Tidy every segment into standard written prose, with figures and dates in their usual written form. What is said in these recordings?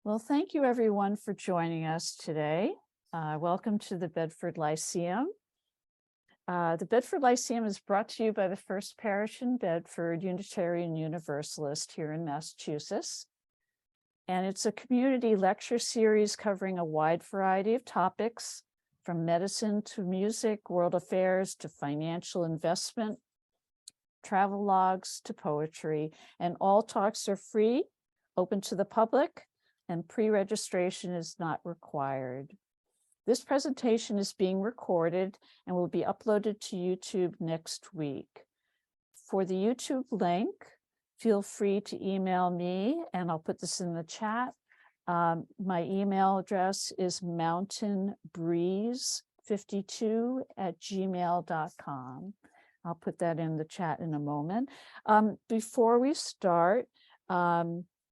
Well, thank you everyone for joining us today. Welcome to the Bedford Lyceum. The Bedford Lyceum is brought to you by the First Parish in Bedford, Unitarian Universalist here in Massachusetts. And it's a community lecture series covering a wide variety of topics, from medicine to music, world affairs to financial investment, travel logs to poetry, and all talks are free, open to the public, and pre-registration is not required. This presentation is being recorded and will be uploaded to YouTube next week. For the YouTube link, feel free to email me, and I'll put this in the chat. My email address is mountainbreeze52@gmail.com. I'll put that in the chat in a moment. Before we start,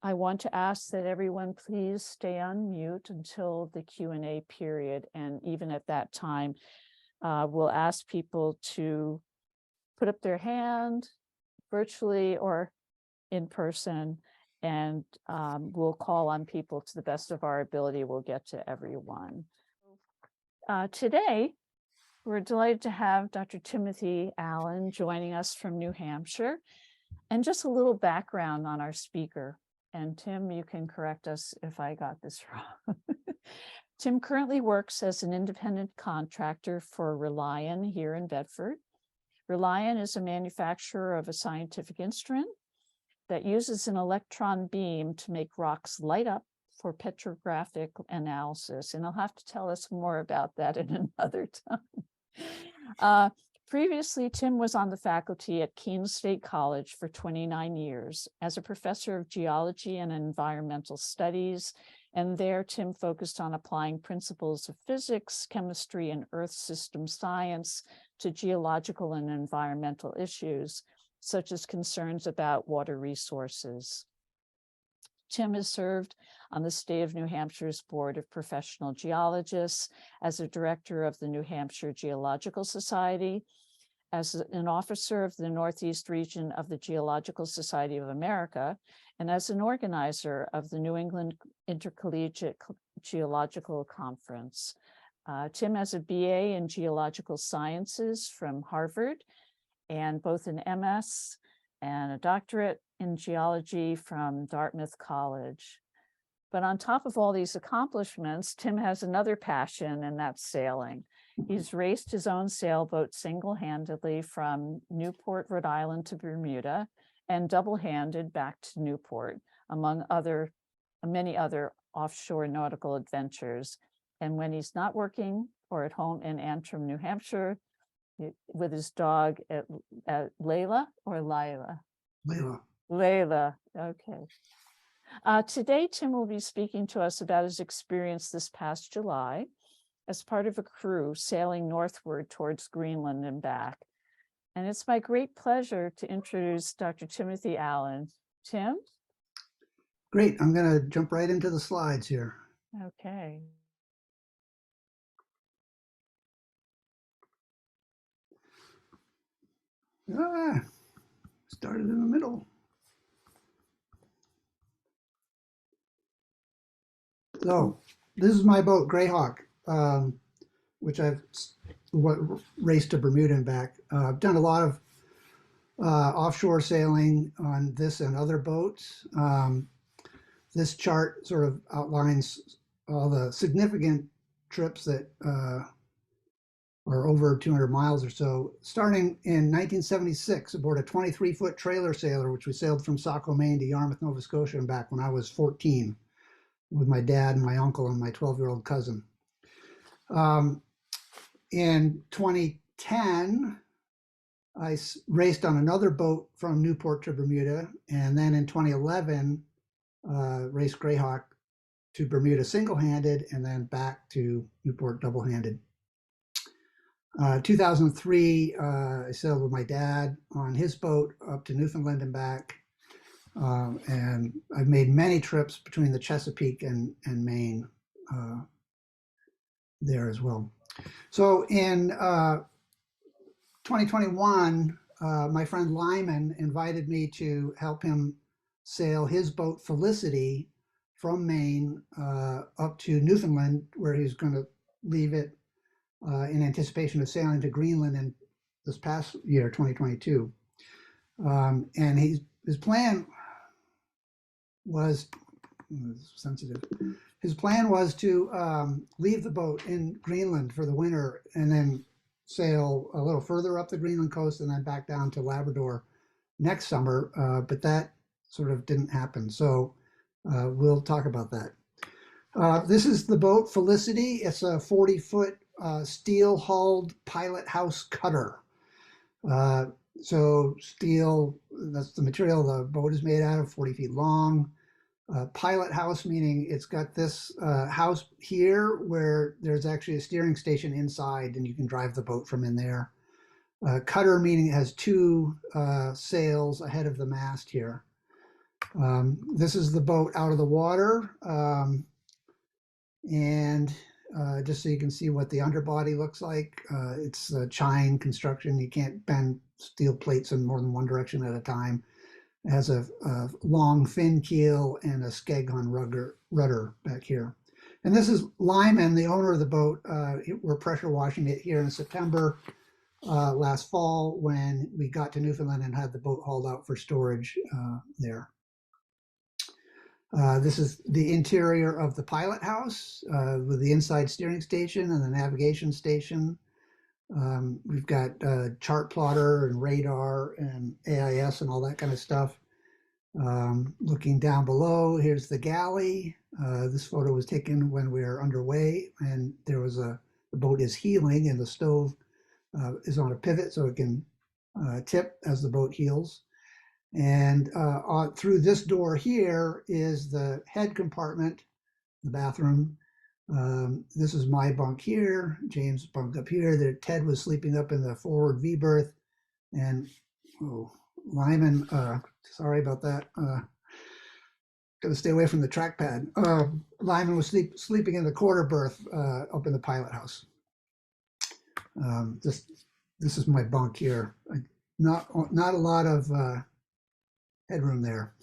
I want to ask that everyone please stay on mute until the Q&A period. And even at that time, we'll ask people to put up their hand virtually or in person, and we'll call on people to the best of our ability. We'll get to everyone. Today, we're delighted to have Dr. Timothy Allen joining us from New Hampshire. And just a little background on our speaker. And Tim, you can correct us if I got this wrong. Tim currently works as an independent contractor for Reliant here in Bedford. Reliant is a manufacturer of a scientific instrument that uses an electron beam to make rocks light up for petrographic analysis. And I'll have to tell us more about that in another time. Previously, Tim was on the faculty at Keene State College for 29 years as a professor of geology and environmental studies. And there, Tim focused on applying principles of physics, chemistry, and earth system science to geological and environmental issues, such as concerns about water resources. Tim has served on the state of New Hampshire's Board of Professional Geologists, as a director of the New Hampshire Geological Society, as an officer of the Northeast region of the Geological Society of America, and as an organizer of the New England Intercollegiate Geological Conference. Tim has a BA in Geological Sciences from Harvard, and both an MS and a doctorate in geology from Dartmouth College. But on top of all these accomplishments, Tim has another passion, and that's sailing. He's raced his own sailboat single-handedly from Newport, Rhode Island to Bermuda, and double-handed back to Newport, among many other offshore nautical adventures. And when he's not working or at home in Antrim, New Hampshire, with his dog at Layla or Lila? Layla, okay. Today, Tim will be speaking to us about his experience this past July as part of a crew sailing northward towards Greenland and back. And it's my great pleasure to introduce Dr. Timothy Allen. Tim? Great, I'm going to jump right into the slides here. Okay. Started in the middle. So this is my boat, Greyhawk, which I've raced to Bermuda and back. I've done a lot of offshore sailing on this and other boats. This chart sort of outlines all the significant trips that are over 200 miles or so, starting in 1976 aboard a 23-foot trailer sailor, which we sailed from Saco, Maine to Yarmouth, Nova Scotia and back when I was 14 with my dad and my uncle and my 12-year-old cousin. In 2010, I raced on another boat from Newport to Bermuda, and then in 2011, raced Greyhawk to Bermuda single-handed and then back to Newport double-handed. 2003, I sailed with my dad on his boat up to Newfoundland and back. And I've made many trips between the Chesapeake and Maine there as well. So in 2021, my friend Lyman invited me to help him sail his boat Felicity from Maine up to Newfoundland, where he's going to leave it in anticipation of sailing to Greenland in this past year, 2022. And his plan was sensitive. His plan was to leave the boat in Greenland for the winter and then sail a little further up the Greenland coast and then back down to Labrador next summer. But that sort of didn't happen. So we'll talk about that. This is the boat Felicity. It's a 40-foot steel-hulled pilot house cutter. So steel, that's the material the boat is made out of, 40 feet long. Pilot house, meaning it's got this house here where there's actually a steering station inside and you can drive the boat from in there. Cutter, meaning it has two sails ahead of the mast here. This is the boat out of the water. And just so you can see what the underbody looks like, it's a chine construction. You can't bend steel plates in more than one direction at a time. It has a long fin keel and a Skeg-on rudder back here. And this is Lyman, the owner of the boat. We're pressure washing it here in September last fall when we got to Newfoundland and had the boat hauled out for storage there. This is the interior of the pilot house with the inside steering station and the navigation station. We've got chart plotter and radar and AIS and all that kind of stuff. Looking down below, here's the galley. This photo was taken when we were underway, and there was the boat is heeling, and the stove is on a pivot so it can tip as the boat heels. And through this door here is the head compartment, the bathroom. This is my bunk here, James' bunk up here. Ted was sleeping up in the forward V berth, and Lyman, sorry about that. Gotta stay away from the trackpad. Lyman was sleeping in the quarter berth up in the pilot house. This is my bunk here. Not a lot of headroom there.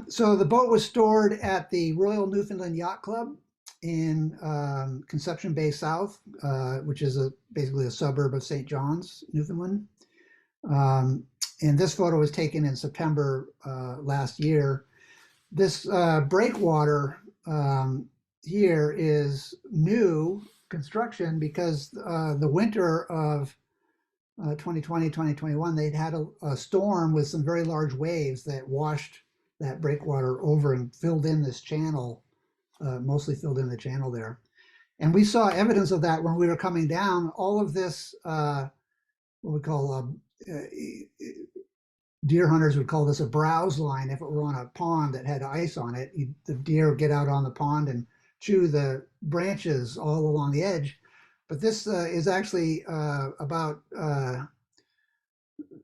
So the boat was stored at the Royal Newfoundland Yacht Club in Conception Bay South, which is basically a suburb of St. John's, Newfoundland. And this photo was taken in September last year. This breakwater here is new construction because the winter of 2020, 2021, they'd had a storm with some very large waves that washed that breakwater over and filled in this channel, mostly filled in the channel there. And we saw evidence of that when we were coming down. All of this, what we call, deer hunters would call this a browse line. If it were on a pond that had ice on it, the deer would get out on the pond and chew the branches all along the edge. But this is actually about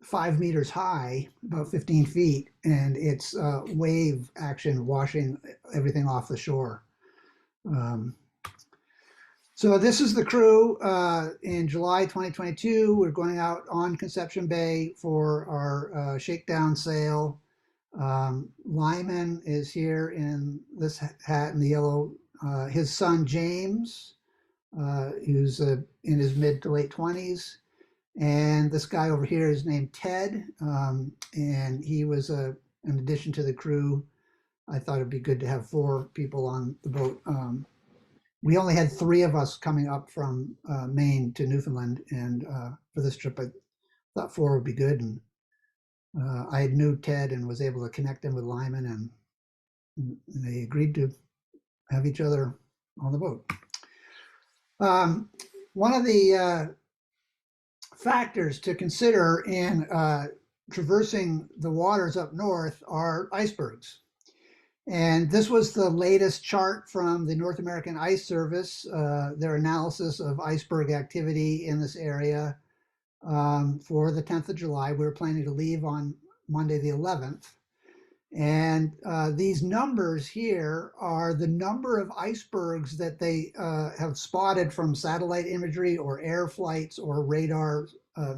5 meters high, about 15 feet, and it's wave action washing everything off the shore. So this is the crew in July 2022. We're going out on Conception Bay for our shakedown sail. Lyman is here in this hat and the yellow. His son James, who's in his mid to late 20s. And this guy over here is named Ted, and he was in addition to the crew. I thought it'd be good to have 4 people on the boat. We only had 3 of us coming up from Maine to Newfoundland, and for this trip, I thought 4 would be good. And I knew Ted and was able to connect him with Lyman, and they agreed to have each other on the boat. One of the factors to consider in traversing the waters up north are icebergs. And this was the latest chart from the North American Ice Service, their analysis of iceberg activity in this area for the 10th of July. We were planning to leave on Monday the 11th. And these numbers here are the number of icebergs that they have spotted from satellite imagery or air flights or radar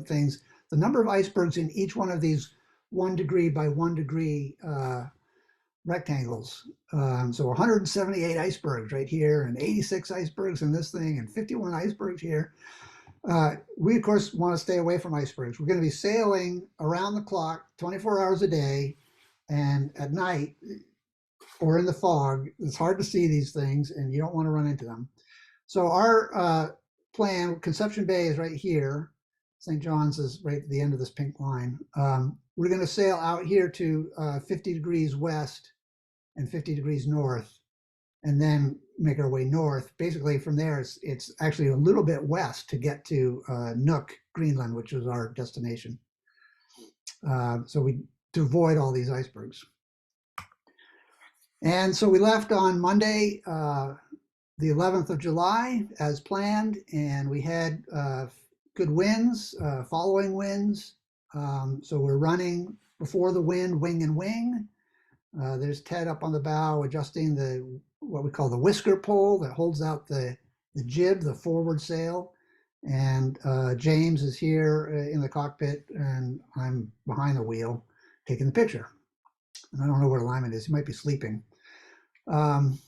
things. The number of icebergs in each one of these 1 degree by 1 degree rectangles. So 178 icebergs right here, and 86 icebergs in this thing, and 51 icebergs here. We, of course, want to stay away from icebergs. We're going to be sailing around the clock, 24 hours a day, and at night or in the fog. It's hard to see these things, and you don't want to run into them. So our plan, Conception Bay is right here. St. John's is right at the end of this pink line. We're going to sail out here to 50 degrees west and 50 degrees north, and then make our way north. Basically, from there, it's actually a little bit west to get to Nuuk, Greenland, which was our destination. To avoid all these icebergs. And so we left on Monday, the 11th of July, as planned, and we had good winds, following winds. So we're running before the wind, wing and wing. There's Ted up on the bow adjusting what we call the whisker pole that holds out the jib, the forward sail. And James is here in the cockpit, and I'm behind the wheel taking the picture. And I don't know where Lyman is. He might be sleeping. And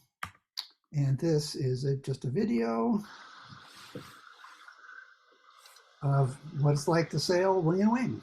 this is just a video of what it's like to sail wing and wing.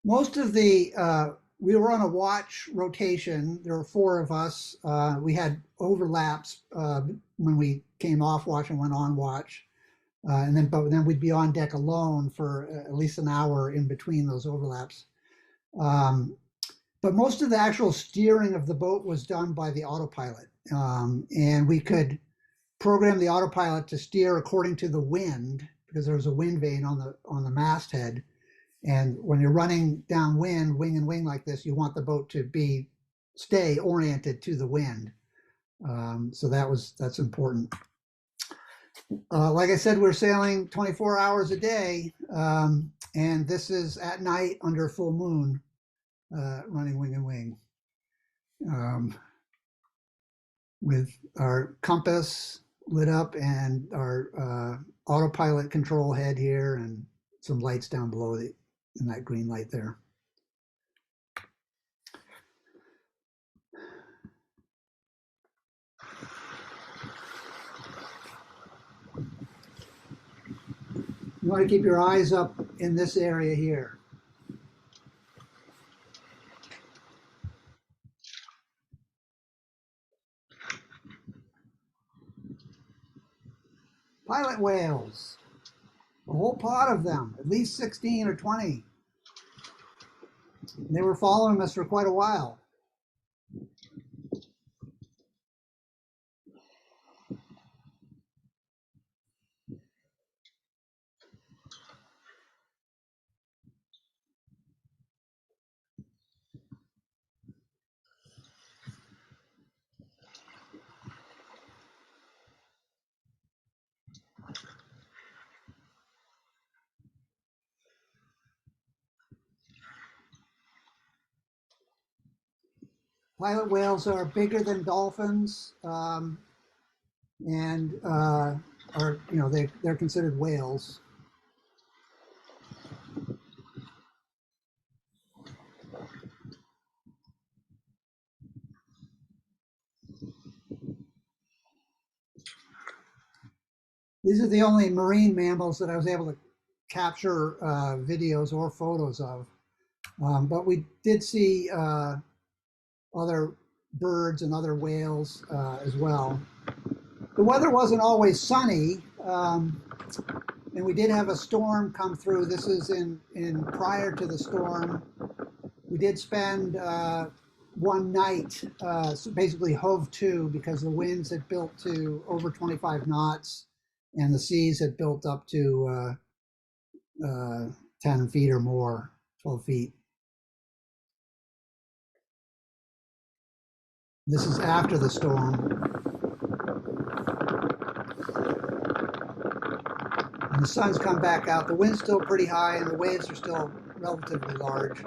Most of we were on a watch rotation. There were 4 of us. We had overlaps when we came off watch and went on watch. But then we'd be on deck alone for at least an hour in between those overlaps. But most of the actual steering of the boat was done by the autopilot. And we could program the autopilot to steer according to the wind, because there was a wind vane on the masthead. And when you're running downwind, wing and wing like this, you want the boat to stay oriented to the wind. So that's important. Like I said, we're sailing 24 hours a day, and this is at night under full moon, running wing and wing, with our compass lit up and our autopilot control head here, and some lights down below in that green light there. You want to keep your eyes up in this area here. Pilot whales, a whole pod of them, at least 16 or 20. They were following us for quite a while. Pilot whales are bigger than dolphins, and they're considered whales. These are the only marine mammals that I was able to capture videos or photos of. But we did see other birds and other whales as well. The weather wasn't always sunny, and we did have a storm come through. This is in prior to the storm. We did spend one night, so basically hove to, because the winds had built to over 25 knots, and the seas had built up to 10 feet or more, 12 feet. This is after the storm. And the sun's come back out. The wind's still pretty high and the waves are still relatively large.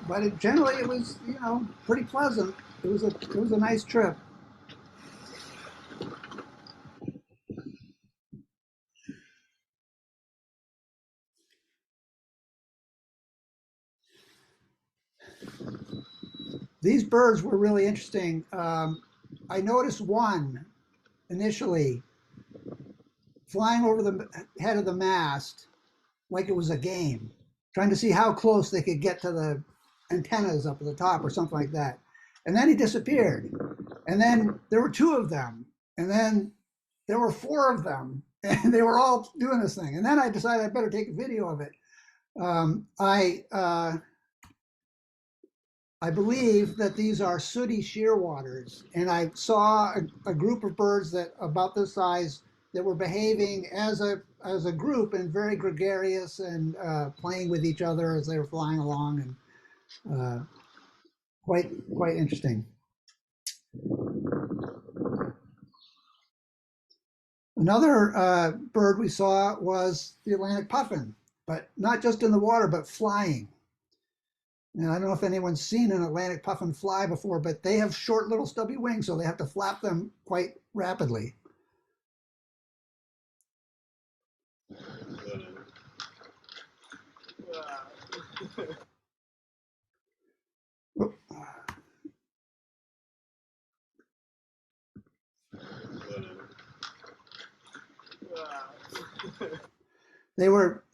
But generally it was, pretty pleasant. It was a nice trip. These birds were really interesting. I noticed one initially flying over the head of the mast like it was a game, trying to see how close they could get to the antennas up at the top or something like that. And then he disappeared. And then there were two of them. And then there were four of them. And they were all doing this thing. And then I decided I better take a video of it. I believe that these are sooty shearwaters, and I saw a group of birds that about this size that were behaving as a group and very gregarious and playing with each other as they were flying along, and quite interesting. Another bird we saw was the Atlantic puffin, but not just in the water, but flying. Now, I don't know if anyone's seen an Atlantic puffin fly before, but they have short little stubby wings, so they have to flap them quite rapidly.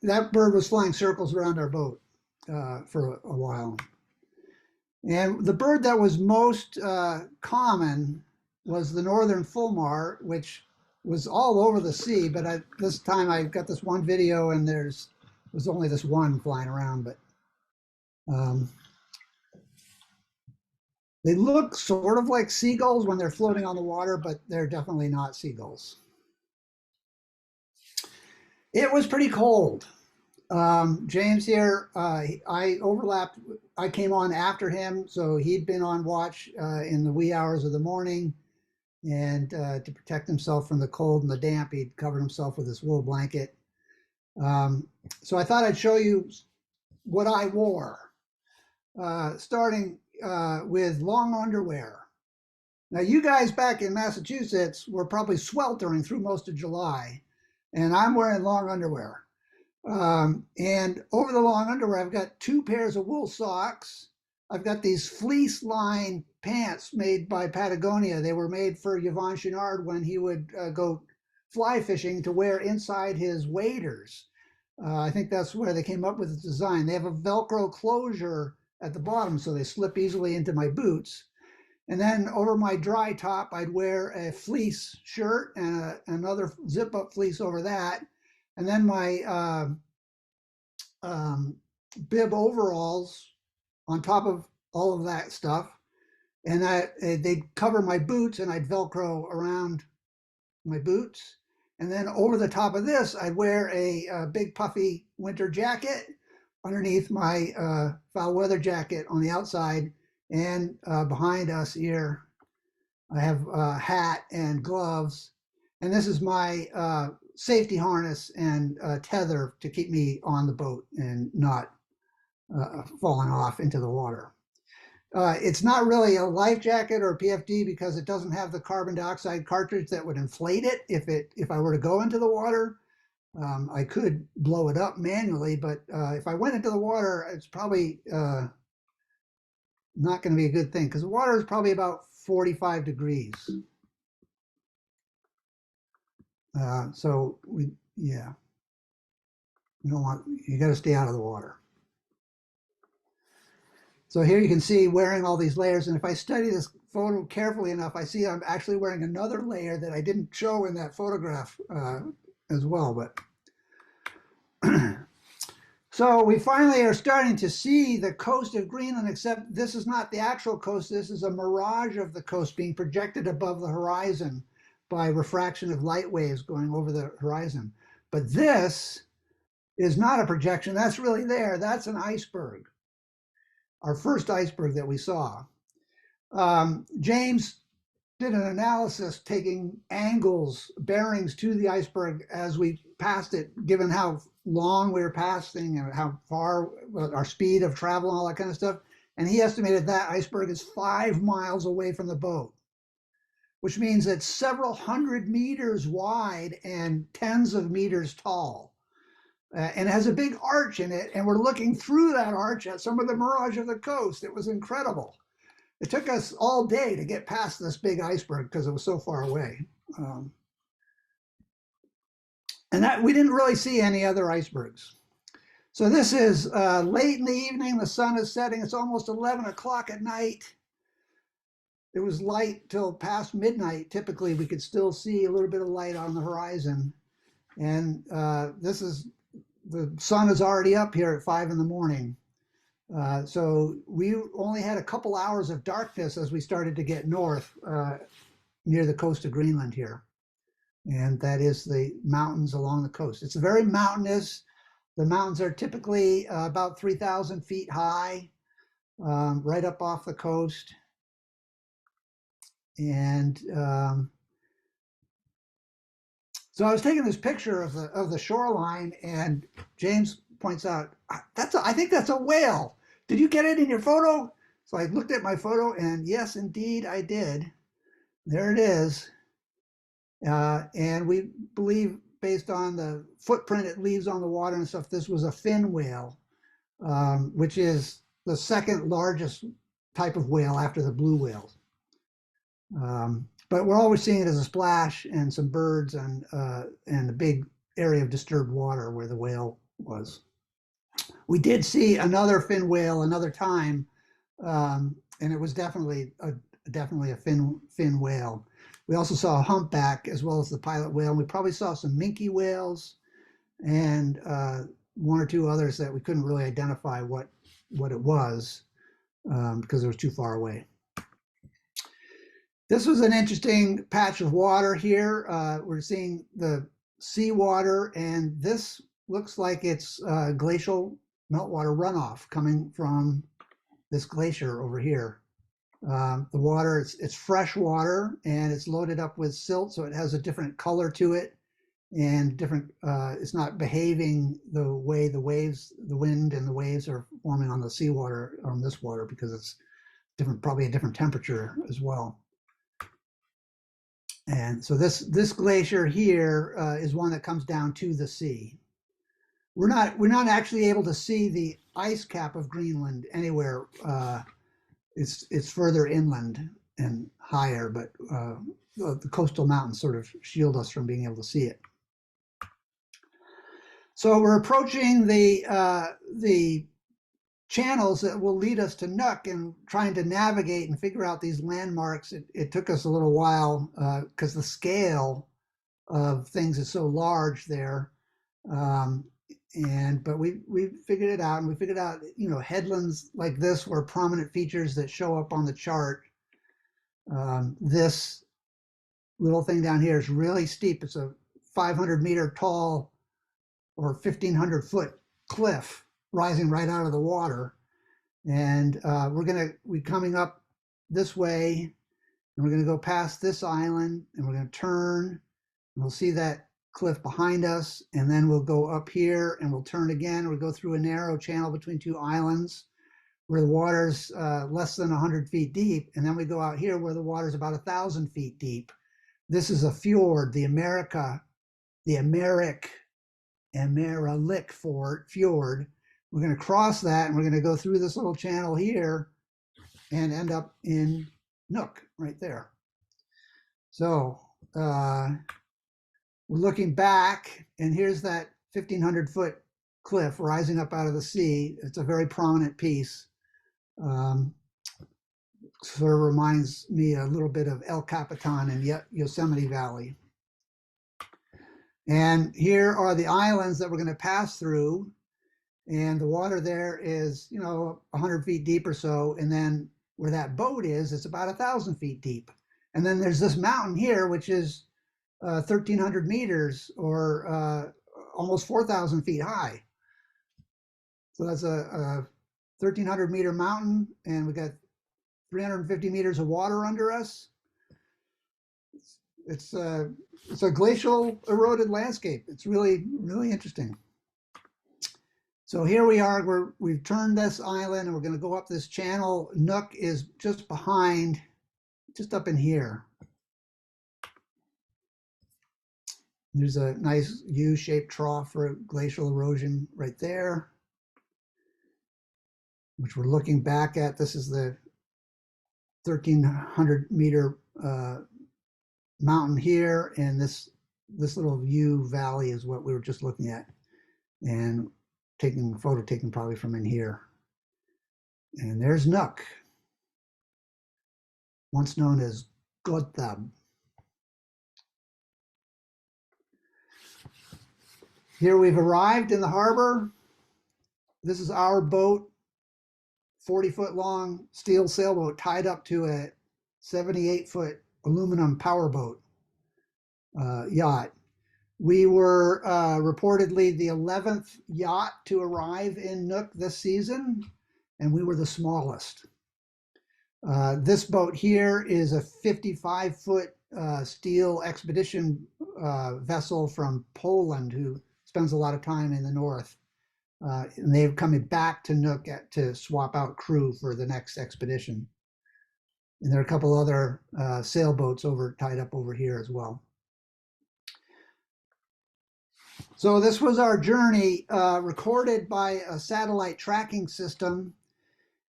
That bird was flying circles around our boat for a while. And the bird that was most common was the northern fulmar, which was all over the sea. But this time I got this one video, and was only this one flying around. But they look sort of like seagulls when they're floating on the water, but they're definitely not seagulls. It was pretty cold. James here, I overlapped. I came on after him, so he'd been on watch in the wee hours of the morning, and to protect himself from the cold and the damp, he'd covered himself with his wool blanket. So I thought I'd show you what I wore, starting with long underwear. Now, you guys back in Massachusetts were probably sweltering through most of July, and I'm wearing long underwear. And over the long underwear, I've got two pairs of wool socks. I've got these fleece lined pants made by Patagonia. They were made for Yvon Chouinard when he would go fly fishing to wear inside his waders. I think that's where they came up with the design. They have a Velcro closure at the bottom, so they slip easily into my boots. And then over my dry top, I'd wear a fleece shirt and another zip up fleece over that. And then my bib overalls on top of all of that stuff. And they'd cover my boots, and I'd Velcro around my boots. And then over the top of this, I'd wear a big puffy winter jacket underneath my foul weather jacket on the outside. And behind us here, I have a hat and gloves. And this is my safety harness and tether to keep me on the boat and not falling off into the water. It's not really a life jacket or a PFD because it doesn't have the carbon dioxide cartridge that would inflate it if I were to go into the water. I could blow it up manually, but if I went into the water, it's probably not going to be a good thing because the water is probably about 45 degrees. So you got to stay out of the water. So here you can see wearing all these layers. And if I study this photo carefully enough, I see I'm actually wearing another layer that I didn't show in that photograph as well. But So we finally are starting to see the coast of Greenland, except this is not the actual coast. This is a mirage of the coast being projected above the horizon by refraction of light waves going over the horizon. But this is not a projection. That's really there. That's an iceberg, our first iceberg that we saw. James did an analysis taking angles, bearings to the iceberg as we passed it, given how long we were passing and how far, our speed of travel and all that kind of stuff. And he estimated that iceberg is 5 miles away from the boat, which means it's several hundred meters wide and tens of meters tall. And it has a big arch in it, and we're looking through that arch at some of the mirage of the coast. It was incredible. It took us all day to get past this big iceberg because it was so far away. And that we didn't really see any other icebergs. So this is late in the evening. The sun is setting. It's almost 11 o'clock at night. It was light till past midnight. Typically, we could still see a little bit of light on the horizon. And this is, the sun is already up here at 5 in the morning. So we only had a couple hours of darkness as we started to get north near the coast of Greenland here. And that is the mountains along the coast. It's very mountainous. The mountains are typically about 3,000 feet high, right up off the coast. And so I was taking this picture of the shoreline, and James points out, I think that's a whale. Did you get it in your photo? So I looked at my photo, and yes, indeed, I did. There it is. And we believe, based on the footprint it leaves on the water and stuff, this was a fin whale, which is the second largest type of whale after the blue whale. But we're always seeing it as a splash and some birds and a big area of disturbed water where the whale was. We did see another fin whale another time, and it was definitely a fin whale. We also saw a humpback as well as the pilot whale. We probably saw some minke whales and one or two others that we couldn't really identify what it was because it was too far away. This was an interesting patch of water here. We're seeing the seawater, and this looks like it's glacial meltwater runoff coming from this glacier over here. The water, it's fresh water, and it's loaded up with silt, so it has a different color to it, and different. It's not behaving the way the wind and the waves are forming on the seawater, on this water, because it's different, probably a different temperature as well. And so this glacier here is one that comes down to the sea. We're not actually able to see the ice cap of Greenland anywhere. It's further inland and higher, but the coastal mountains sort of shield us from being able to see it. So we're approaching the channels that will lead us to Nuuk, and trying to navigate and figure out these landmarks. It took us a little while because the scale of things is so large there. But we figured it out, and we figured out, headlands like this were prominent features that show up on the chart. This little thing down here is really steep. It's a 500-meter tall or 1,500-foot cliff rising right out of the water. And we're coming up this way, and we're gonna go past this island, and we're gonna turn, and we'll see that cliff behind us, and then we'll go up here and we'll turn again. We'll go through a narrow channel between two islands where the water's less than 100 feet deep, and then we go out here where the water's about 1,000 feet deep. This is a fjord, the Americ fjord. We're going to cross that, and we're going to go through this little channel here and end up in Nuuk right there. So we're looking back, and here's that 1,500-foot cliff rising up out of the sea. It's a very prominent piece. Sort of reminds me a little bit of El Capitan in Yosemite Valley. And here are the islands that we're going to pass through. and the water there is, 100 feet deep or so. And then where that boat is, it's about 1,000 feet deep. And then there's this mountain here, which is 1,300 meters or almost 4,000 feet high. So that's a 1,300 meter mountain, and we got 350 meters of water under us. It's a glacial eroded landscape. It's really, really interesting. So here we are, we've turned this island and we're gonna go up this channel. Nook is just behind, just up in here. There's a nice U-shaped trough for glacial erosion right there, which we're looking back at. This is the 1,300 meter mountain here, and this little U valley is what we were just looking at, and taking a photo taken probably from in here. And there's Nook, once known as Gotthab. Here we've arrived in the harbor. This is our boat, 40-foot long steel sailboat tied up to a 78-foot aluminum powerboat yacht. We were reportedly the 11th yacht to arrive in Nook this season, and we were the smallest. This boat here is a 55-foot steel expedition vessel from Poland who spends a lot of time in the north. And they're coming back to Nook to swap out crew for the next expedition. And there are a couple other sailboats tied up over here as well. So this was our journey, recorded by a satellite tracking system.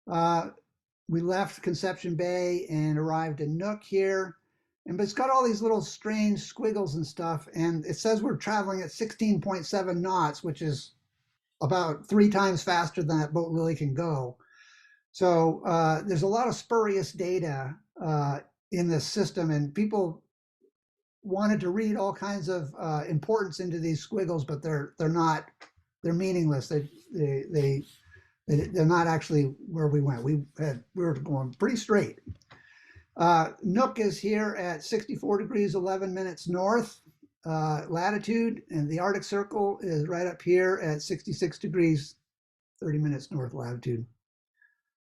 We left Conception Bay and arrived in Nook here. But it's got all these little strange squiggles and stuff. And it says we're traveling at 16.7 knots, which is about 3 times faster than that boat really can go. So there's a lot of spurious data in this system, and people wanted to read all kinds of importance into these squiggles, but they're meaningless. They're not actually where we went. We were going pretty straight. Nook is here at 64 degrees 11 minutes north latitude, and the Arctic Circle is right up here at 66 degrees 30 minutes north latitude.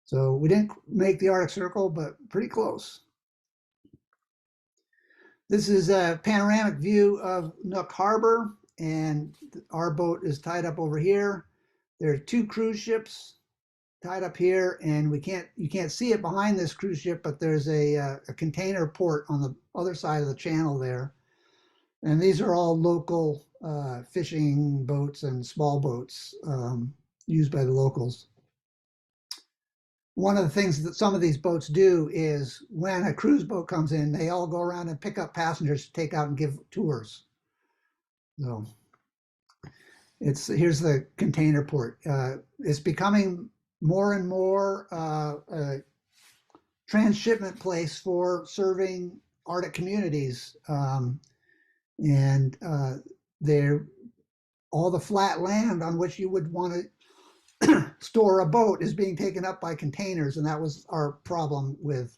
So we didn't make the Arctic Circle, but pretty close. This is a panoramic view of Nook Harbor, and our boat is tied up over here. There are 2 cruise ships tied up here, and you can't see it behind this cruise ship, but there's a container port on the other side of the channel there. And these are all local fishing boats and small boats used by the locals. One of the things that some of these boats do is when a cruise boat comes in, they all go around and pick up passengers to take out and give tours. So here's the container port. It's becoming more and more a transshipment place for serving Arctic communities. And all the flat land on which you would want to store a boat is being taken up by containers, and that was our problem with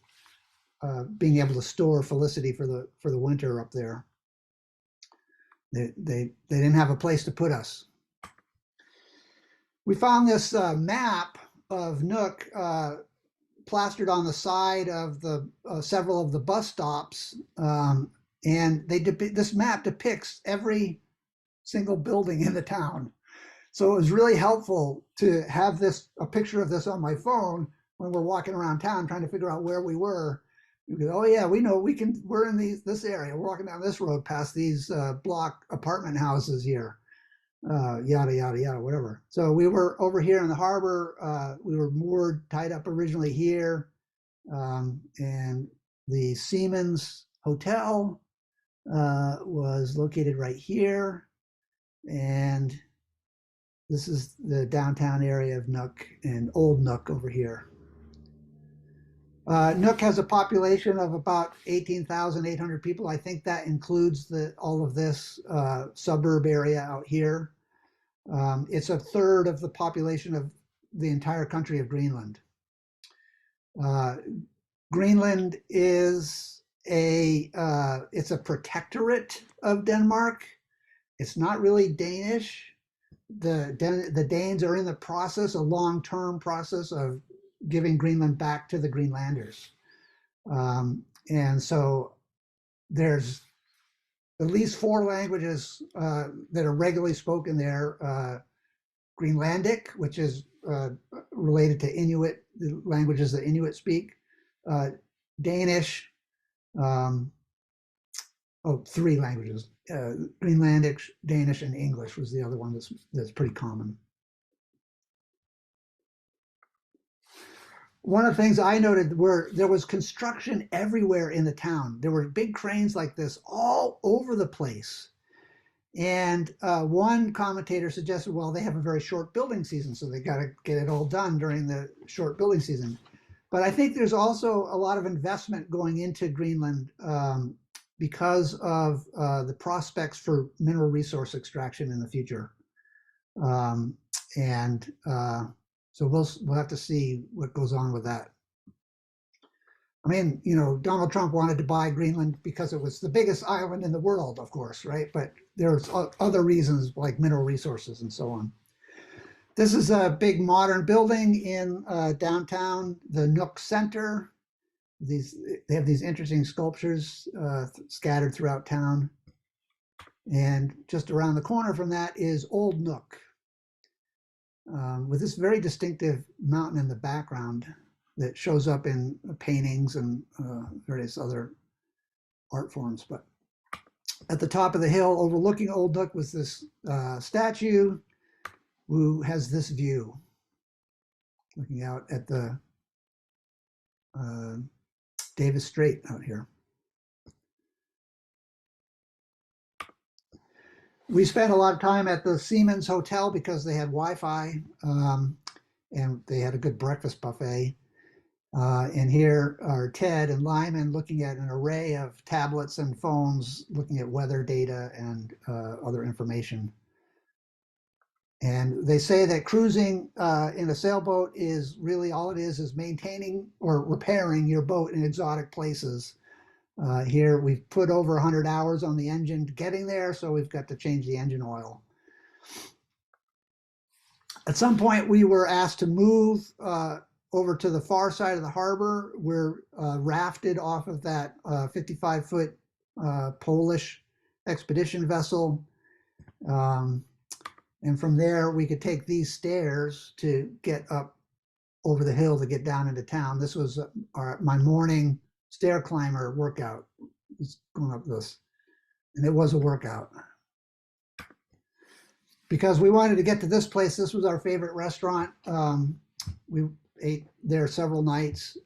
being able to store Felicity for the winter up there. They didn't have a place to put us. We found this map of Nook plastered on the side of the several of the bus stops, and this map depicts every single building in the town. So it was really helpful to have a picture of this on my phone when we're walking around town trying to figure out where we were. You go, oh yeah, we know we're in this area. We're walking down this road past these block apartment houses here, yada, yada, yada, whatever. So we were over here in the harbor. We were moored, tied up originally here. And the Siemens Hotel was located right here. And this is the downtown area of Nook and Old Nook over here. Nook has a population of about 18,800 people. I think that includes all of this suburb area out here. It's a third of the population of the entire country of Greenland. Uh, Greenland is it's a protectorate of Denmark. It's not really Danish. The Danes are in the process, a long-term process of giving Greenland back to the Greenlanders. And so there's at least 4 languages that are regularly spoken there. Greenlandic, which is related to Inuit, the languages that Inuit speak. Danish, 3 languages. Greenlandic, Danish, and English was the other one that's pretty common. One of the things I noted were there was construction everywhere in the town. There were big cranes like this all over the place. And one commentator suggested, well, they have a very short building season, so they got to get it all done during the short building season. But I think there's also a lot of investment going into Greenland because of the prospects for mineral resource extraction in the future. So we'll have to see what goes on with that. I mean, Donald Trump wanted to buy Greenland because it was the biggest island in the world, of course, right? But there's other reasons like mineral resources and so on. This is a big modern building in downtown, the Nook Center. They have these interesting sculptures scattered throughout town. And just around the corner from that is Old Nook, with this very distinctive mountain in the background that shows up in paintings and various other art forms. But at the top of the hill overlooking Old Nook was this statue who has this view, looking out at the Davis Strait out here. We spent a lot of time at the Siemens Hotel because they had Wi-Fi and they had a good breakfast buffet. And here are Ted and Lyman looking at an array of tablets and phones, looking at weather data and other information. And they say that cruising in a sailboat is really all it is maintaining or repairing your boat in exotic places. Here we've put over 100 hours on the engine getting there, so we've got to change the engine oil. At some point, we were asked to move over to the far side of the harbor. We're rafted off of that 55-foot Polish expedition vessel. And from there, we could take these stairs to get up over the hill to get down into town. This was my morning stair climber workout. It's going up this, and it was a workout. Because we wanted to get to this place, this was our favorite restaurant. We ate there several nights.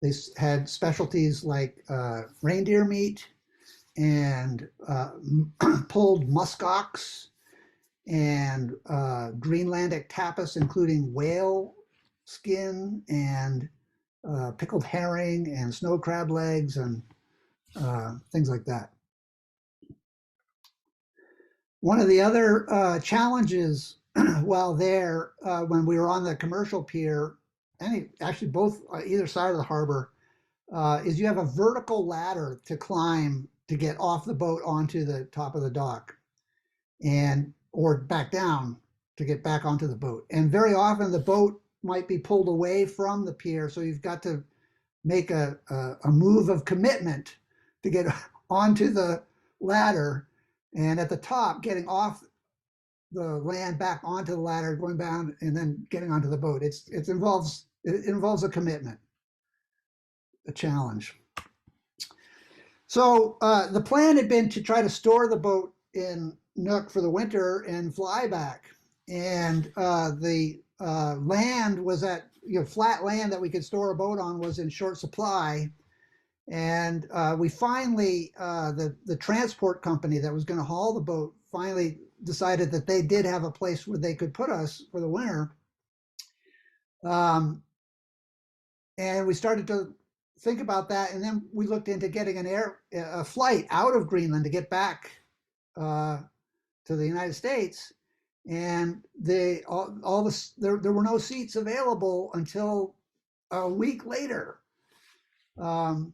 They had specialties like reindeer meat and pulled muskox and Greenlandic tapas, including whale skin and pickled herring and snow crab legs and things like that. One of the other challenges while there, when we were on the commercial pier, and actually both either side of the harbor, is you have a vertical ladder to climb to get off the boat onto the top of the dock, or back down to get back onto the boat. And very often the boat might be pulled away from the pier, so you've got to make a move of commitment to get onto the ladder, and at the top, getting off the land back onto the ladder, going down, and then getting onto the boat. It involves a commitment, a challenge. So the plan had been to try to store the boat in Nook for the winter and fly back. And the land was at, flat land that we could store a boat on was in short supply. And we finally, the transport company that was going to haul the boat finally decided that they did have a place where they could put us for the winter. And we started to think about that. And then we looked into getting a flight out of Greenland to get back to the United States. and there were no seats available until a week later. Um,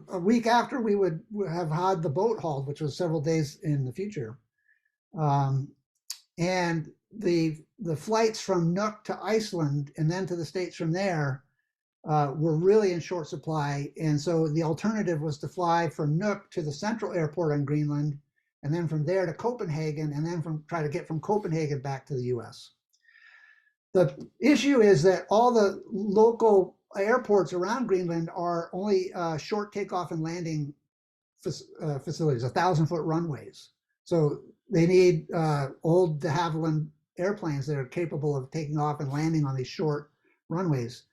a week after we would have had the boat hauled, which was several days in the future. Um, and the flights from Nuuk to Iceland and then to the States from there were really in short supply. And so the alternative was to fly from Nuuk to the central airport on Greenland, and then from there to Copenhagen, and then try to get from Copenhagen back to the US. The issue is that all the local airports around Greenland are only short takeoff and landing facilities, 1,000-foot runways. So they need old de Havilland airplanes that are capable of taking off and landing on these short runways.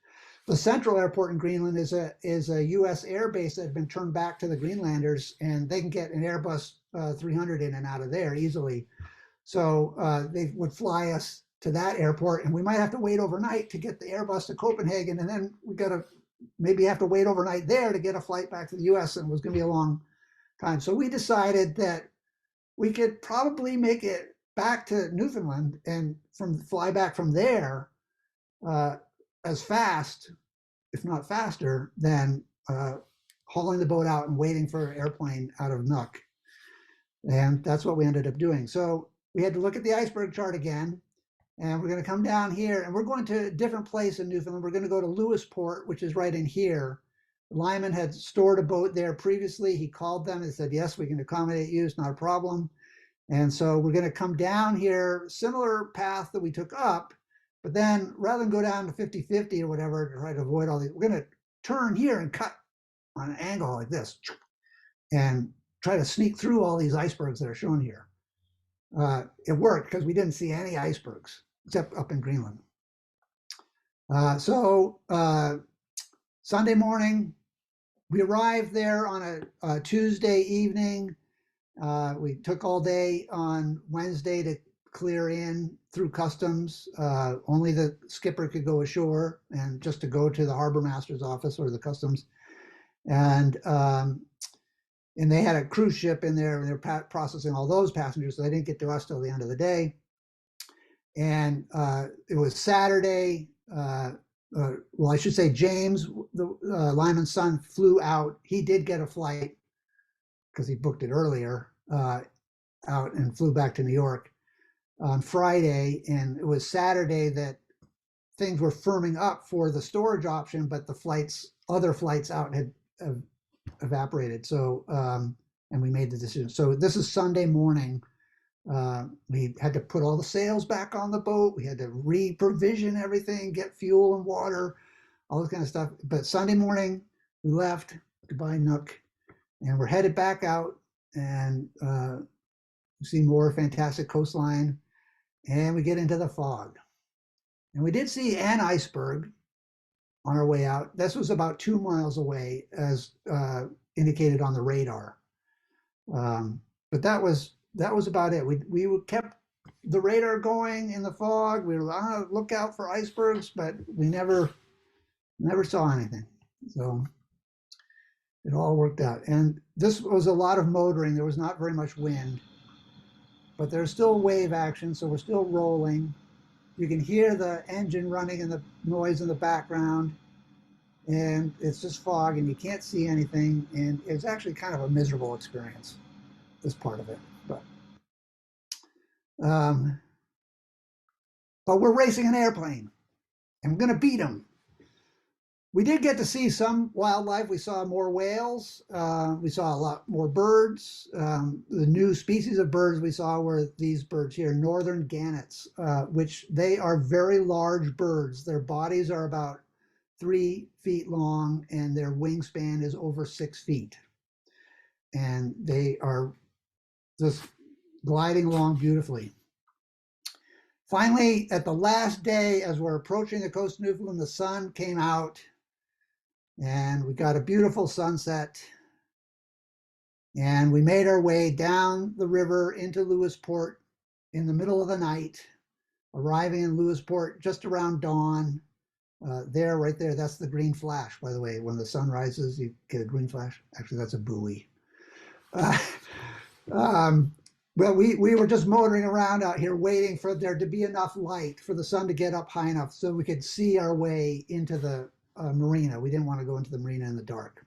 The central airport in Greenland is a U.S. air base that had been turned back to the Greenlanders, and they can get an Airbus 300 in and out of there easily. So they would fly us to that airport, and we might have to wait overnight to get the Airbus to Copenhagen, and then we got to maybe have to wait overnight there to get a flight back to the U.S., and it was going to be a long time. So we decided that we could probably make it back to Newfoundland and fly back from there as fast, if not faster, than hauling the boat out and waiting for an airplane out of Nuuk. And that's what we ended up doing. So we had to look at the iceberg chart again, and we're going to come down here, and we're going to a different place in Newfoundland. We're going to go to Lewisport, which is right in here. Lyman had stored a boat there previously. He called them and said, yes, we can accommodate you. It's not a problem. And so we're going to come down here, similar path that we took up, but then rather than go down to 50-50 or whatever to try to avoid all these, we're going to turn here and cut on an angle like this and try to sneak through all these icebergs that are shown here. It worked because we didn't see any icebergs except up in Greenland. Sunday morning, we arrived there on a Tuesday evening. We took all day on Wednesday to clear in through customs. Only the skipper could go ashore, and just to go to the harbor master's office or the customs. And they had a cruise ship in there, and they're processing all those passengers, so they didn't get to us till the end of the day. And it was Saturday. Well, I should say James, Lyman's son, flew out. He did get a flight because he booked it earlier out and flew back to New York on Friday. And it was Saturday that things were firming up for the storage option, but the other flights out had evaporated. So, and we made the decision. So this is Sunday morning. We had to put all the sails back on the boat. We had to re-provision everything, get fuel and water, all this kind of stuff. But Sunday morning, we left Goodbye Nuuk, and we're headed back out and see more fantastic coastline. And we get into the fog. And we did see an iceberg on our way out. This was about 2 miles away, as indicated on the radar. But that was about it. We kept the radar going in the fog. We were on a lookout for icebergs, but we never saw anything. So it all worked out. And this was a lot of motoring. There was not very much wind, but there's still wave action, so we're still rolling. You can hear the engine running and the noise in the background, and it's just fog, and you can't see anything. And it's actually kind of a miserable experience, this part of it. But we're racing an airplane, and we're going to beat them. We did get to see some wildlife. We saw more whales. We saw a lot more birds. The new species of birds we saw were these birds here, northern gannets, which they are very large birds. Their bodies are about 3 feet long, and their wingspan is over 6 feet. And they are just gliding along beautifully. Finally, at the last day, as we're approaching the coast of Newfoundland, the sun came out, and we got a beautiful sunset. And we made our way down the river into Lewisport in the middle of the night, arriving in Lewisport just around dawn. Right there, that's the green flash, by the way. When the sun rises, you get a green flash. Actually, that's a buoy. Well, we were just motoring around out here waiting for there to be enough light for the sun to get up high enough so we could see our way into the marina. We didn't want to go into the marina in the dark.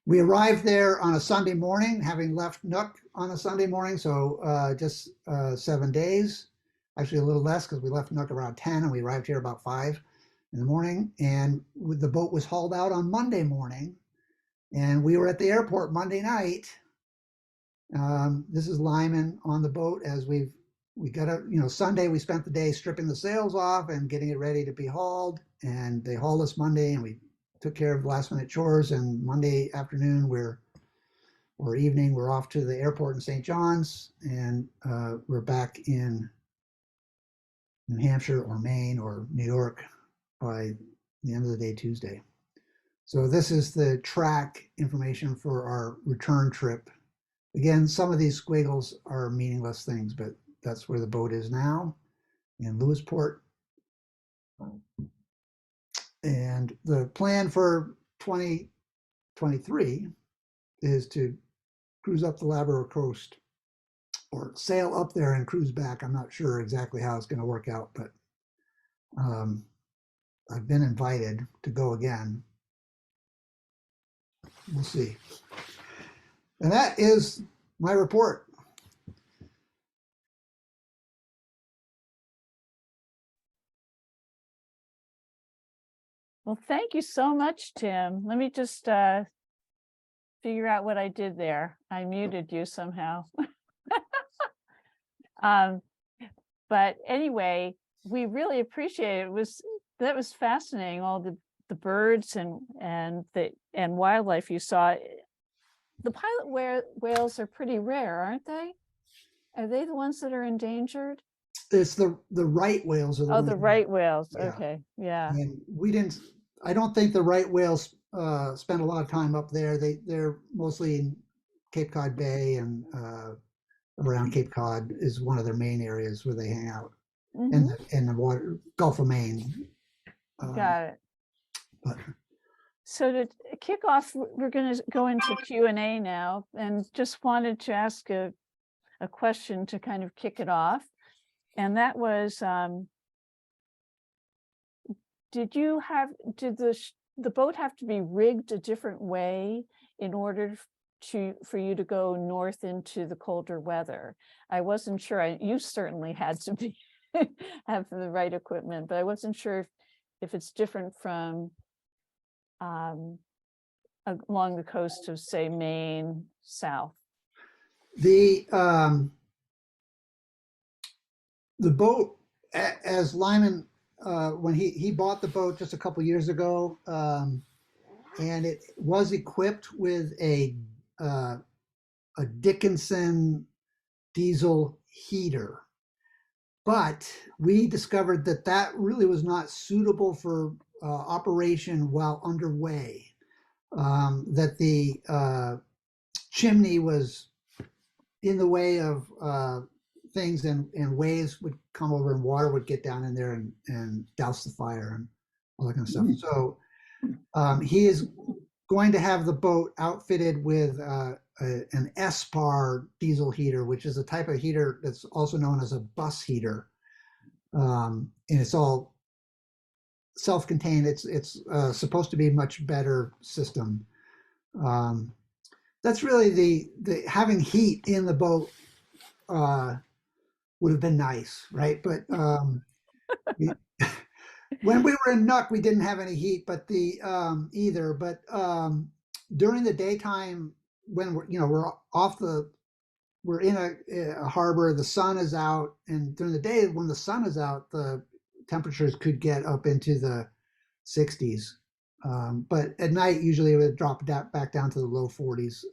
We arrived there on a Sunday morning, having left Nook on a Sunday morning, so just 7 days. Actually, a little less because we left Nook around 10 and we arrived here about 5 in the morning. And the boat was hauled out on Monday morning, and we were at the airport Monday night. This is Lyman on the boat as we got a, Sunday we spent the day stripping the sails off and getting it ready to be hauled. And they hauled us Monday, and we took care of last minute chores. And Monday afternoon or evening, we're off to the airport in St. John's, and we're back in New Hampshire or Maine or New York by the end of the day Tuesday. So this is the track information for our return trip. Again, some of these squiggles are meaningless things, but that's where the boat is now in Lewisport. And the plan for 2023 is to cruise up the Labrador coast or sail up there and cruise back. I'm not sure exactly how it's going to work out, but I've been invited to go again. We'll see. And that is my report. Well, thank you so much, Tim. Let me just figure out what I did there. I muted you somehow. But anyway, we really appreciate it. That was fascinating. All the birds and wildlife you saw. The pilot whales are pretty rare, aren't they? Are they the ones that are endangered? It's the right whales are the ones. The right whales. Yeah. Okay, yeah. And I don't think the right whales spend a lot of time up there. They're mostly in Cape Cod Bay, and around Cape Cod is one of their main areas where they hang out. Mm-hmm. And the water, Gulf of Maine. Got it. But so to kick off, we're going to go into Q&A now, and just wanted to ask a question to kind of kick it off. And that was, did the boat have to be rigged a different way in order for you to go north into the colder weather? I wasn't sure. You certainly had to be have the right equipment, but I wasn't sure if it's different from along the coast of, say, Maine south. the boat, as Lyman, when he bought the boat just a couple years ago, and it was equipped with a Dickinson diesel heater, but we discovered that really was not suitable for operation while underway. That the chimney was in the way of things, and waves would come over and water would get down in there and douse the fire and all that kind of stuff. So he is going to have the boat outfitted with an SPAR diesel heater, which is a type of heater that's also known as a bus heater. And it's all self-contained. It's supposed to be a much better system. That's really the having heat in the boat would have been nice, right? But when we were in Nuuk, we didn't have any heat, but either. But during the daytime, when we're in a harbor, the sun is out, and during the day when the sun is out, the temperatures could get up into the 60s. But at night, usually it would drop back down to the low 40s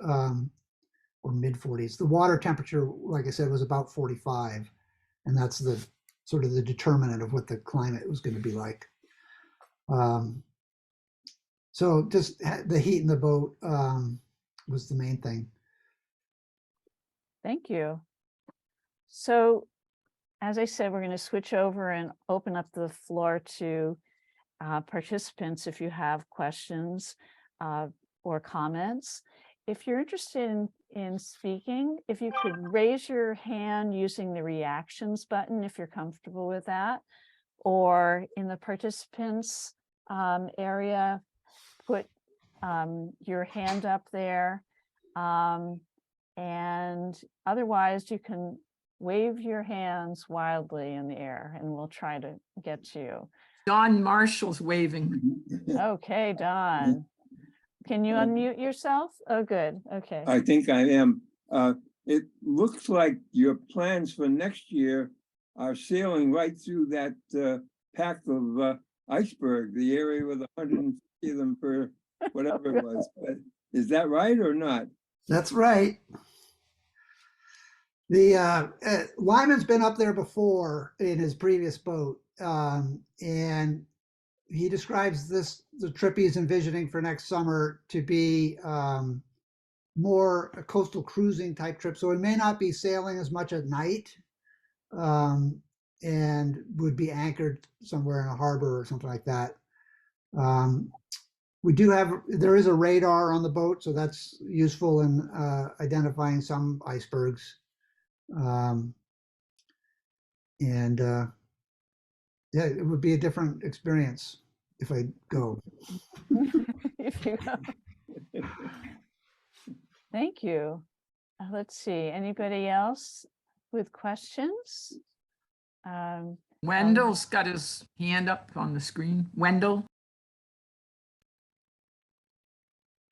or mid 40s. The water temperature, like I said, was about 45, and that's the sort of the determinant of what the climate was going to be like. So just the heat in the boat was the main thing. Thank you. So, as I said, we're going to switch over and open up the floor to participants if you have questions or comments. if you're interested in speaking, if you could raise your hand using the reactions button, if you're comfortable with that, or in the participants area, put your hand up there. And otherwise you can wave your hands wildly in the air and we'll try to get to you. Don Marshall's waving. Okay, Don. Can you unmute yourself? Oh, good. Okay. I think I am. It looks like your plans for next year are sailing right through that pack of iceberg, the area with 150 of them per whatever it was. But is that right or not? That's right. The Lyman's been up there before in his previous boat, and he describes the trip he's envisioning for next summer to be more a coastal cruising type trip. So it may not be sailing as much at night, and would be anchored somewhere in a harbor or something like that. There is a radar on the boat, so that's useful in identifying some icebergs. Yeah, it would be a different experience if I go. If you go. Thank you. Let's see, anybody else with questions? Wendell's got his hand up on the screen. Wendell?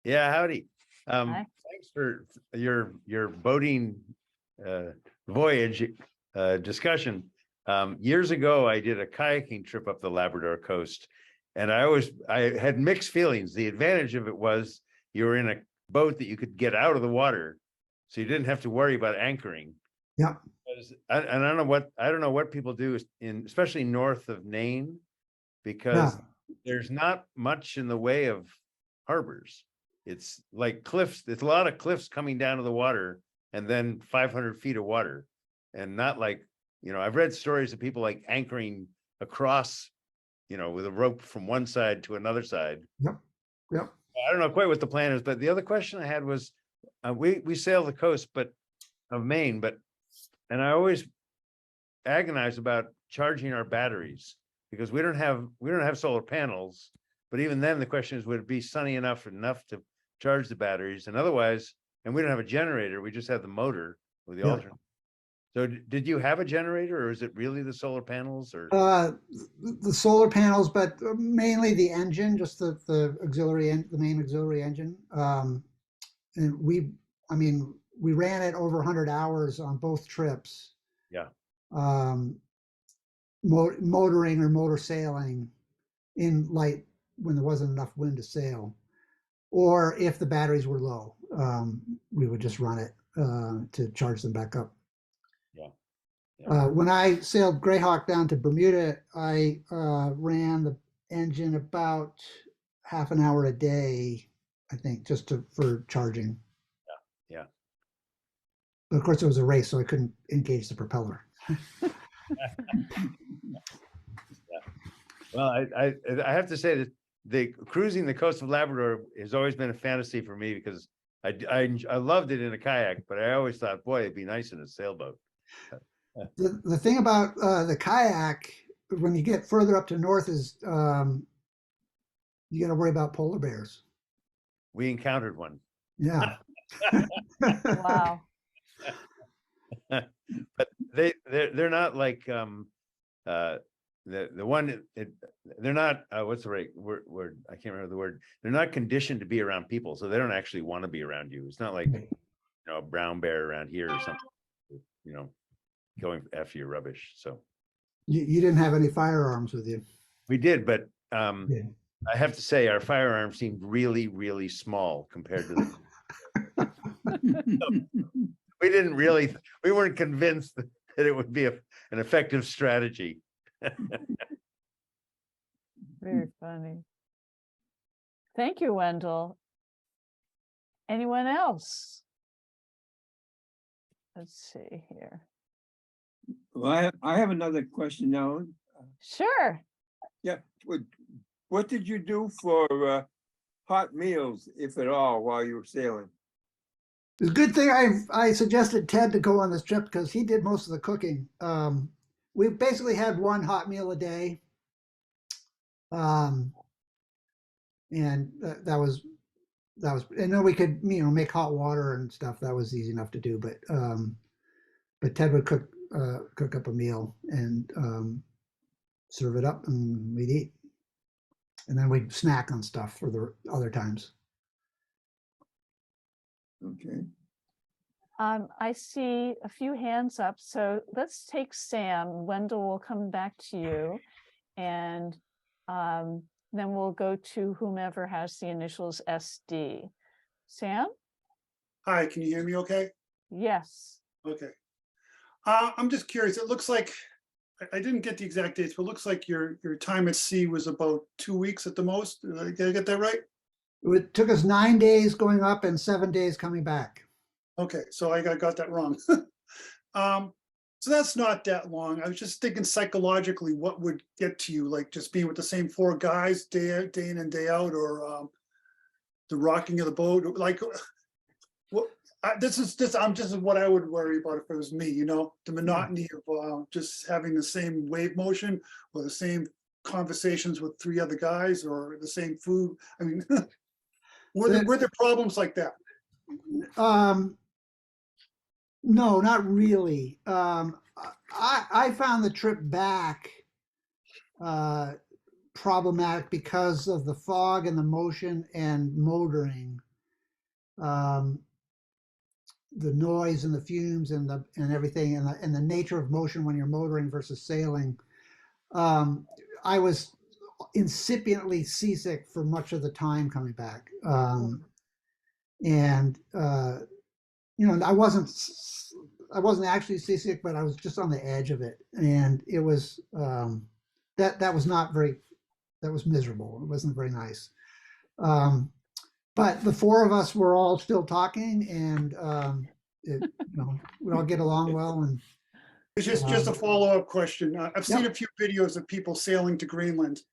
Yeah, howdy. Hi. Thanks for your boating voyage discussion. Years ago, I did a kayaking trip up the Labrador coast, and I had mixed feelings. The advantage of it was you were in a boat that you could get out of the water, so you didn't have to worry about anchoring. Yeah. And I don't know what people do especially north of Nain, because there's not much in the way of harbors. It's like cliffs. There's a lot of cliffs coming down to the water and then 500 feet of water, and not like, I've read stories of people like anchoring across, with a rope from one side to another side. Yep. I don't know quite what the plan is, but the other question I had was, we sail the coast of Maine, and I always agonize about charging our batteries, because we don't have solar panels. But even then, the question is, would it be sunny enough to charge the batteries? And otherwise, and we don't have a generator, we just have the motor with the alternate. So did you have a generator, or is it really the solar panels? Or the solar panels, but mainly the engine, just the main auxiliary engine. And we ran it over 100 hours on both trips. Yeah. Motoring or motor sailing in light when there wasn't enough wind to sail, or if the batteries were low, we would just run it to charge them back up. When I sailed Greyhawk down to Bermuda, I ran the engine about half an hour a day, I think, for charging. Yeah. But of course, it was a race, so I couldn't engage the propeller. Well, I have to say that the cruising the coast of Labrador has always been a fantasy for me, because I loved it in a kayak, but I always thought, boy, it'd be nice in a sailboat. The thing about the kayak, when you get further up to north, is you got to worry about polar bears. We encountered one. Yeah. Wow. But they're not like the one. They're not what's the right word? I can't remember the word. They're not conditioned to be around people, so they don't actually want to be around you. It's not like a brown bear around here or something. Going after your rubbish. So you didn't have any firearms with you. we did, but Yeah. I have to say our firearms seemed really, really small compared to the. We weren't convinced that it would be an effective strategy. Very funny. Thank you, Wendell. Anyone else? Let's see here. Well, I have another question now. Sure. Yeah, what did you do for hot meals, if at all, while you were sailing? It's a good thing I suggested Ted to go on this trip because he did most of the cooking. We basically had one hot meal a day. Um, and and then we could, make hot water and stuff. That was easy enough to do. But Ted would cook up a meal and serve it up, and we'd eat. And then we'd snack on stuff for the other times. Okay. I see a few hands up, so let's take Sam. Wendell will come back to you, and then we'll go to whomever has the initials SD. Sam? Hi, can you hear me okay? Yes. Okay. I'm just curious, it looks like, I didn't get the exact dates, but it looks like your time at sea was about 2 weeks at the most. Did I get that right? It took us 9 days going up and 7 days coming back. Okay, so I got that wrong. So that's not that long. I was just thinking psychologically, what would get to you, like just being with the same 4 guys day in and day out, or the rocking of the boat, like what? This is what I would worry about if it was me. The monotony of just having the same wave motion, or the same conversations with 3 other guys, or the same food. I mean, were there problems like that? No, not really. I found the trip back problematic because of the fog and the motion and motoring, the noise and the fumes and everything, and the nature of motion when you're motoring versus sailing. I was incipiently seasick for much of the time coming back, and I wasn't actually seasick, but I was just on the edge of it, and it was that was miserable. It wasn't very nice. But the 4 of us were all still talking, and we all get along well. And It's just a follow-up question. I've seen Yep. a few videos of people sailing to Greenland,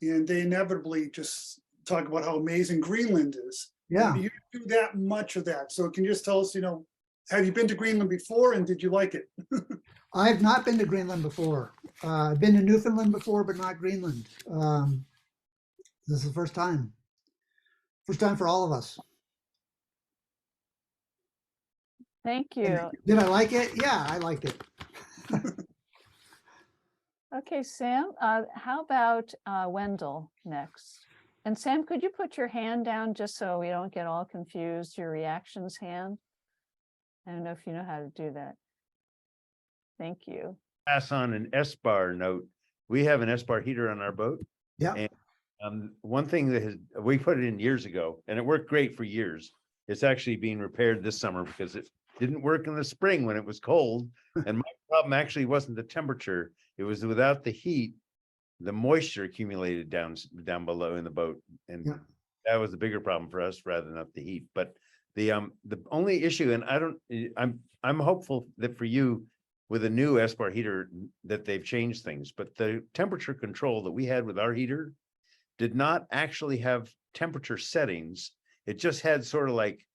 and they inevitably just talk about how amazing Greenland is. yeah, You do that much of that. So can you just tell us, have you been to Greenland before, and did you like it? I've not been to Greenland before. I've been to Newfoundland before, but not Greenland. This is the first time. First time for all of us. Thank you. Did I like it? Yeah, I liked it. Okay, Sam, how about Wendell next? And Sam, could you put your hand down just so we don't get all confused, your reactions hand? I don't know if you know how to do that. Thank you. Pass on an S-bar note. We have an S-bar heater on our boat. Yeah. And one thing we put it in years ago, and it worked great for years. It's actually being repaired this summer because it didn't work in the spring when it was cold. And my problem actually wasn't the temperature. It was without the heat, the moisture accumulated down below in the boat. And Yeah. that was the bigger problem for us rather than the heat. But the only issue, and I'm hopeful that for you with a new S-bar heater that they've changed things, but the temperature control that we had with our heater did not actually have temperature settings. It just had sort of like,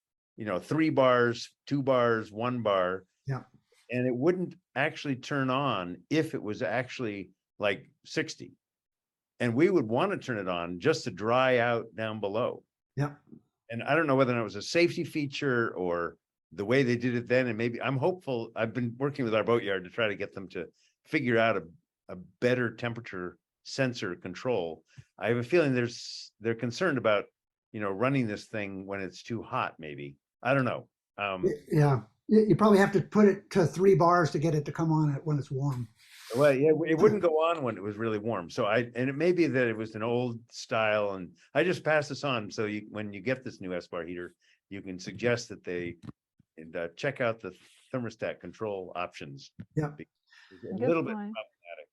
3 bars, 2 bars, 1 bar. Yeah. And it wouldn't actually turn on if it was actually like 60. And we would want to turn it on just to dry out down below. Yeah. And I don't know whether it was a safety feature or the way they did it then. And maybe I'm hopeful. I've been working with our boatyard to try to get them to figure out a better temperature sensor control. I have a feeling they're concerned about, running this thing when it's too hot, maybe. I don't know. Yeah. You probably have to put it to 3 bars to get it to come on when it's warm. Well, yeah, it wouldn't go on when it was really warm. So and it may be that it was an old style, and I just pass this on. So when you get this new S-bar heater, you can suggest that they check out the thermostat control options. Yeah. A Good little bit point. problematic.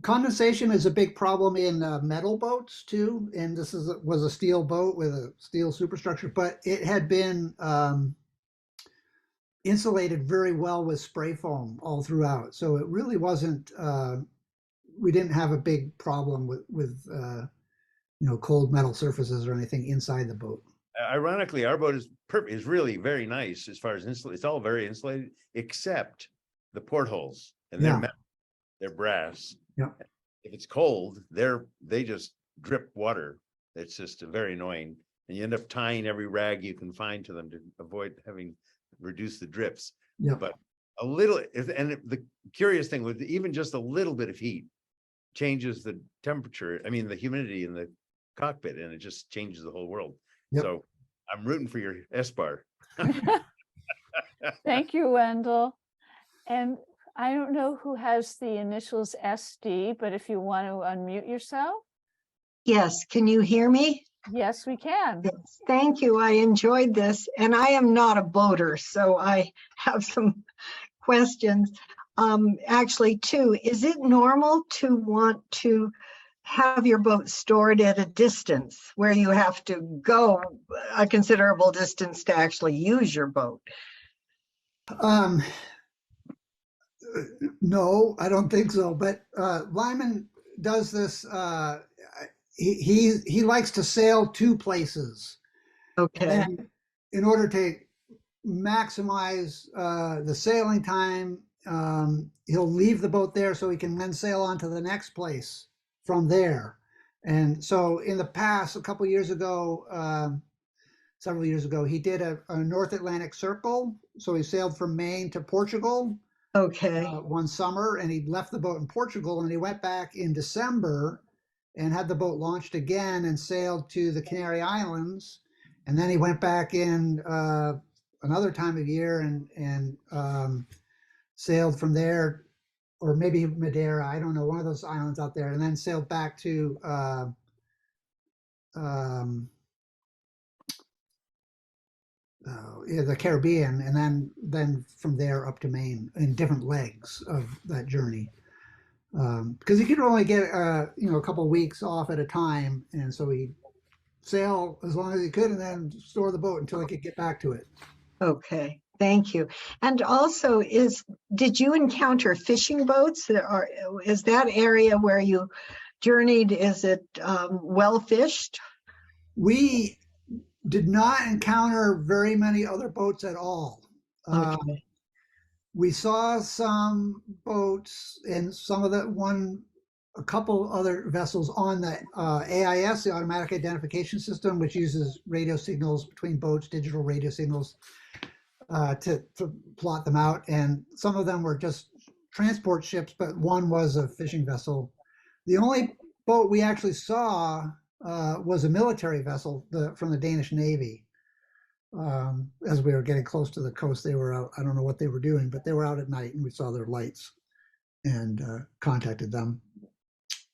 Condensation is a big problem in metal boats too, and this was a steel boat with a steel superstructure, but it had been insulated very well with spray foam all throughout. So it really wasn't. We didn't have a big problem with cold metal surfaces or anything inside the boat. Ironically, our boat is really very nice as far as it's all very insulated, except the portholes, and Yeah. they're brass. Yeah. If it's cold, they just drip water. It's just very annoying, and you end up tying every rag you can find to them to avoid having reduce the drips. Yeah. But a little, the curious thing with even just a little bit of heat changes the temperature. I mean, the humidity in the cockpit, and it just changes the whole world. Yep. So I'm rooting for your S-bar. Thank you, Wendell. And I don't know who has the initials SD, but if you want to unmute yourself, Yes, can you hear me? yes, we can. Yes, thank you. I enjoyed this, and I am not a boater, so I have some questions. Actually, two, is it normal to want to have your boat stored at a distance where you have to go a considerable distance to actually use your boat? No, I don't think so. But Lyman does this. He likes to sail to places, Okay, and in order to maximize the sailing time, he'll leave the boat there so he can then sail on to the next place from there. And so, in the past, a couple years ago, several years ago, he did a North Atlantic Circle. So he sailed from Maine to Portugal. okay, One summer, and he left the boat in Portugal, and he went back in December and had the boat launched again and sailed to the Canary Islands, and then he went back in another time of year and sailed from there, or maybe Madeira, I don't know, one of those islands out there, and then sailed back to the Caribbean, and then from there up to Maine in different legs of that journey. Because he could only get a couple of weeks off at a time, and so he'd sail as long as he could, and then store the boat until he could get back to it. okay. Thank you. And also, did you encounter fishing boats? Is that area where you journeyed, is it well fished? We did not encounter very many other boats at all. Okay. We saw some boats and a couple other vessels on the AIS, the Automatic Identification System, which uses radio signals between boats, digital radio signals, to plot them out. And some of them were just transport ships, but one was a fishing vessel. The only boat we actually saw was a military vessel from the Danish Navy. As we were getting close to the coast, they were out. I don't know what they were doing, but they were out at night, and we saw their lights and contacted them.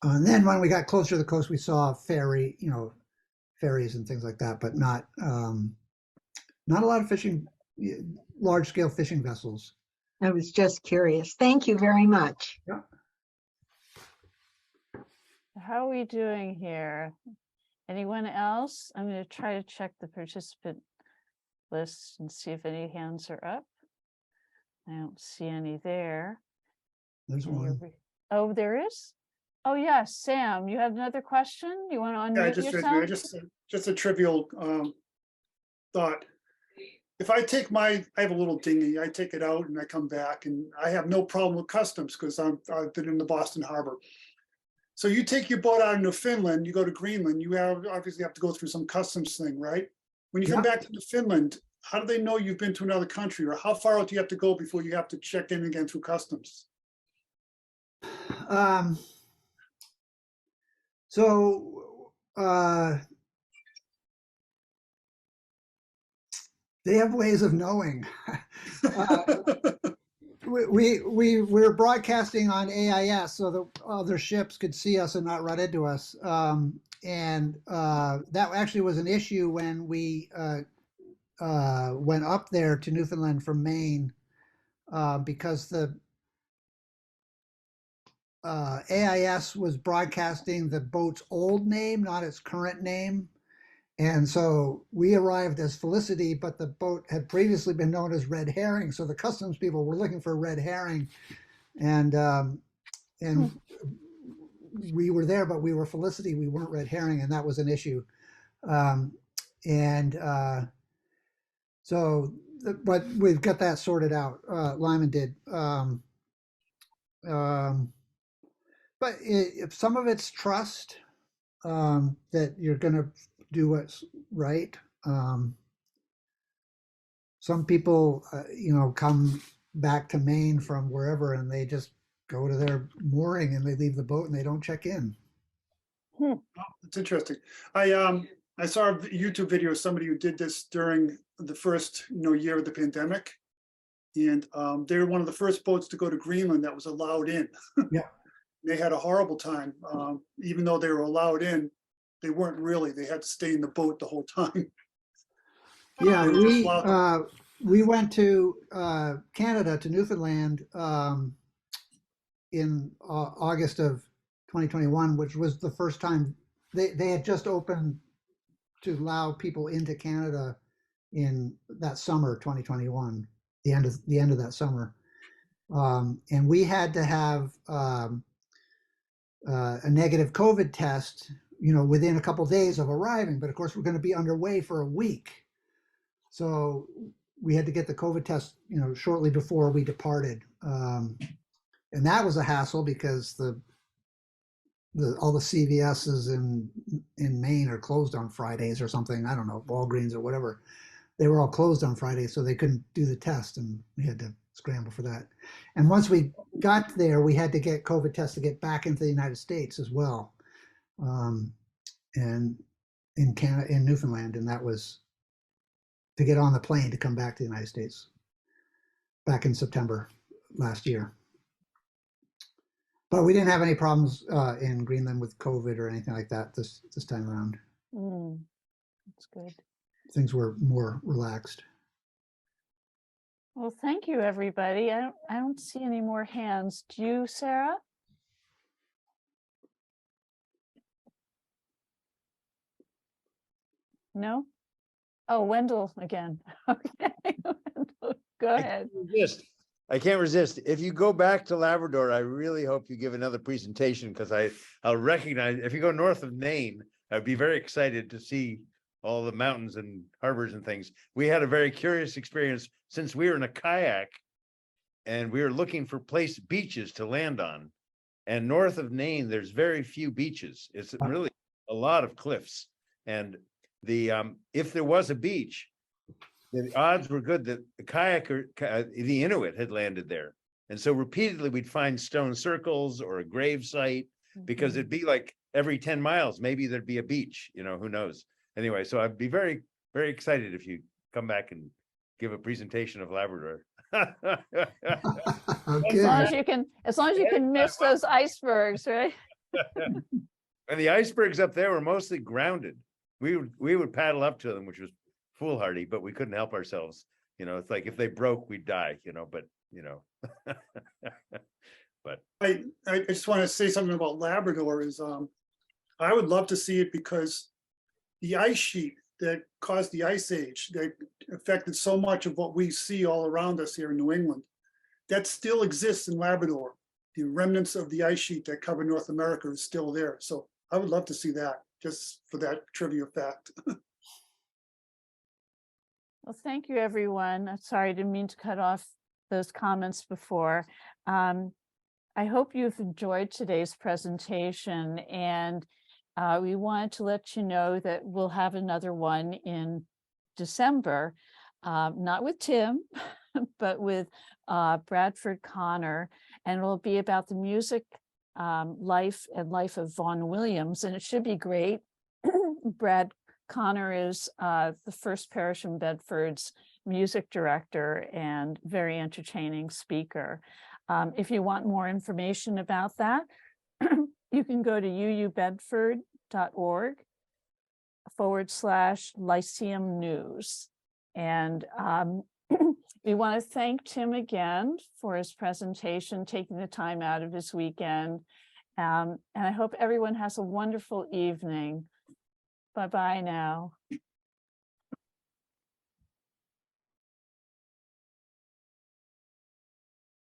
And then when we got closer to the coast, we saw ferries and things like that, but not a lot of fishing, large scale fishing vessels. I was just curious. Thank you very much. Yeah. How are we doing here? Anyone else? I'm going to try to check the participant list and see if any hands are up. I don't see any there. There's one. Oh, there is? Oh, yes, Sam, you have another question? You want to Yeah, unmute yourself? just a trivial thought. If I have a little dinghy, I take it out and I come back, and I have no problem with customs because I've been in the Boston Harbor. So you take your boat out into Finland, you go to Greenland, you obviously have to go through some customs thing, right? When you come back to Finland, how do they know you've been to another country, or how far out do you have to go before you have to check in again through customs? They have ways of knowing. We're broadcasting on AIS so that other ships could see us and not run into us. And that actually was an issue when we went up there to Newfoundland from Maine, because the AIS was broadcasting the boat's old name, not its current name. And so we arrived as Felicity, but the boat had previously been known as Red Herring. So the customs people were looking for Red Herring, and we were there, but we were Felicity. We weren't Red Herring, and that was an issue. And but we've got that sorted out. Lyman did. But if some of it's trust, that you're going to do what's right. Some people, come back to Maine from wherever and they just go to their mooring and they leave the boat and they don't check in. It's interesting. I saw a YouTube video of somebody who did this during the first, year of the pandemic. And they were one of the first boats to go to Greenland that was allowed in. Yeah. They had a horrible time. Even though they were allowed in, they weren't really. They had to stay in the boat the whole time. Yeah, They were just allowed we went to Canada, to Newfoundland, in August of 2021, which was the first time they had just opened to allow people into Canada in that summer 2021, the end of that summer, and we had to have a negative COVID test, within a couple of days of arriving. But of course, we're going to be underway for a week, so we had to get the COVID test, shortly before we departed, and that was a hassle because all the CVSs in Maine are closed on Fridays or something. I don't know, Walgreens or whatever. They were all closed on Friday, so they couldn't do the test, and we had to scramble for that. And once we got there, we had to get COVID tests to get back into the United States as well, and in Canada, in Newfoundland, and that was to get on the plane to come back to the United States back in September last year. But we didn't have any problems in Greenland with COVID or anything like that this time around. That's good. Things were more relaxed. Well, thank you, everybody. I don't see any more hands. Do you, Sarah? No? Oh, Wendell again. Okay. Wendell, go ahead. I can't resist. If you go back to Labrador, I really hope you give another presentation, because I'll recognize, if you go north of Maine, I'd be very excited to see all the mountains and harbors and things. We had a very curious experience since we were in a kayak and we were looking for beaches to land on. And north of Maine, there's very few beaches. It's really a lot of cliffs. And if there was a beach, the odds were good that the kayaker, the Inuit, had landed there. And so repeatedly we'd find stone circles or a grave site, because it'd be like every 10 miles, maybe there'd be a beach, who knows? Anyway, so I'd be very, very excited if you come back and give a presentation of Labrador. Okay. As long as you can miss those icebergs, right? And the icebergs up there were mostly grounded. We would paddle up to them, which was foolhardy, but we couldn't help ourselves. It's like if they broke, we'd die, but but I just want to say something about Labrador is I would love to see it, because the ice sheet that caused the ice age that affected so much of what we see all around us here in New England, that still exists in Labrador. The remnants of the ice sheet that cover North America is still there. So I would love to see that, just for that trivia fact. Well, thank you, everyone. I'm sorry, I didn't mean to cut off those comments before. I hope you've enjoyed today's presentation, and we wanted to let you know that we'll have another one in December, not with Tim, but with Bradford Connor, and it'll be about the music, life of Vaughan Williams, and it should be great. Brad Connor is the first Parish Bedford's music director and very entertaining speaker. If you want more information about that, you can go to uubedford.org/Lyceum News. And we want to thank Tim again for his presentation, taking the time out of his weekend. And I hope everyone has a wonderful evening. Bye-bye now.